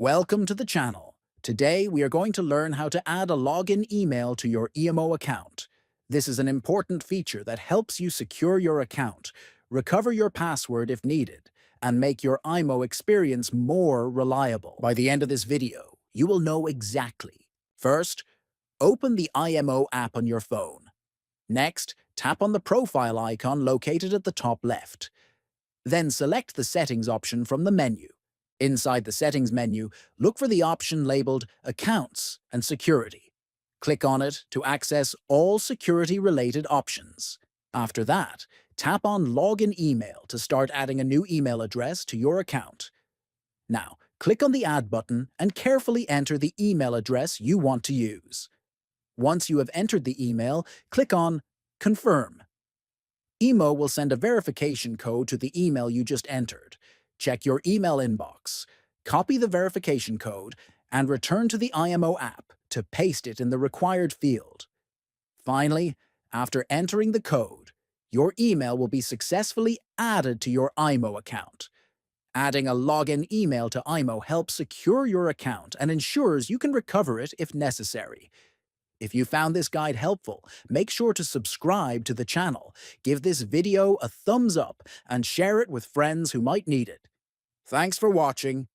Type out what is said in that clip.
Welcome to the channel. Today we are going to learn how to add a login email to your EMO account. This is an important feature that helps you secure your account, recover your password if needed, and make your IMO experience more reliable. By the end of this video, you will know exactly. First, open the IMO app on your phone. Next, tap on the profile icon located at the top left. Then select the Settings option from the menu. Inside the Settings menu, look for the option labeled Accounts and Security. Click on it to access all security-related options. After that, tap on Login Email to start adding a new email address to your account. Now, click on the Add button and carefully enter the email address you want to use. Once you have entered the email, click on Confirm. EMO will send a verification code to the email you just entered. Check your email inbox, copy the verification code, and return to the IMO app to paste it in the required field. Finally, after entering the code, your email will be successfully added to your IMO account. Adding a login email to IMO helps secure your account and ensures you can recover it if necessary. If you found this guide helpful, make sure to subscribe to the channel, give this video a thumbs up, and share it with friends who might need it. Thanks for watching.